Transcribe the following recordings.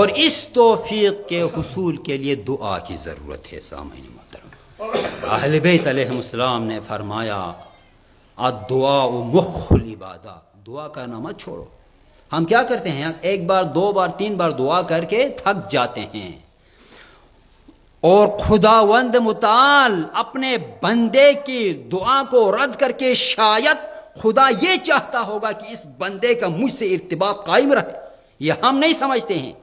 اور اس توفیق کے حصول کے لیے دعا کی ضرورت ہے. سامعین محترم، اہل بیت علیہم السلام نے فرمایا الدعاء مخ العبادہ، دعا کرنا مت چھوڑو. ہم کیا کرتے ہیں؟ ایک بار، دو بار، تین بار دعا کر کے تھک جاتے ہیں، اور خداوند متعال اپنے بندے کی دعا کو رد کر کے شاید خدا یہ چاہتا ہوگا کہ اس بندے کا مجھ سے ارتباط قائم رہے، یہ ہم نہیں سمجھتے ہیں.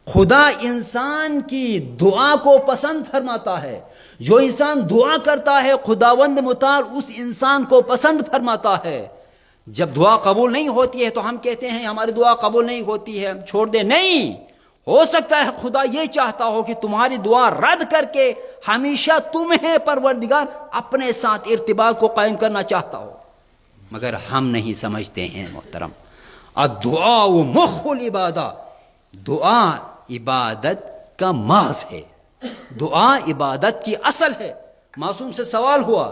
خدا انسان کی دعا کو پسند فرماتا ہے. جو انسان دعا کرتا ہے خداوند متعال اس انسان کو پسند فرماتا ہے. جب دعا قبول نہیں ہوتی ہے تو ہم کہتے ہیں ہماری دعا قبول نہیں ہوتی ہے، ہم چھوڑ دیں. نہیں، ہو سکتا ہے خدا یہ چاہتا ہو کہ تمہاری دعا رد کر کے ہمیشہ تمہیں پروردگار اپنے ساتھ ارتباط کو قائم کرنا چاہتا ہو، مگر ہم نہیں سمجھتے ہیں. محترم، الدعاء مخ العبادہ، دعا عبادت کا محض ہے، دعا عبادت کی اصل ہے. معصوم سے سوال ہوا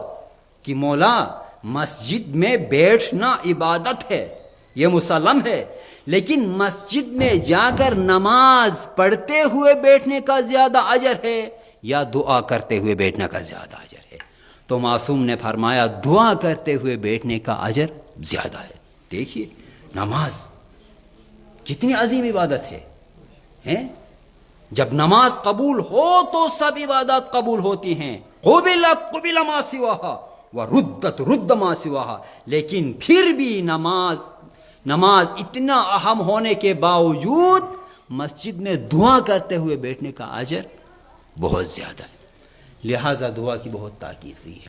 کہ مولا مسجد میں بیٹھنا عبادت ہے، یہ مسلم ہے، لیکن مسجد میں جا کر نماز پڑھتے ہوئے بیٹھنے کا زیادہ اجر ہے یا دعا کرتے ہوئے بیٹھنے کا زیادہ اجر ہے؟ تو معصوم نے فرمایا دعا کرتے ہوئے بیٹھنے کا اجر زیادہ ہے. دیکھیے نماز کتنی عظیم عبادت ہے. جب نماز قبول ہو تو سب عبادات قبول ہوتی ہیں. قبل ما سواہا وردت رد ما سواہا، لیکن پھر بھی نماز اتنا اہم ہونے کے باوجود مسجد میں دعا کرتے ہوئے بیٹھنے کا اجر بہت زیادہ ہے. لہذا دعا کی بہت تاکید ہوئی ہے.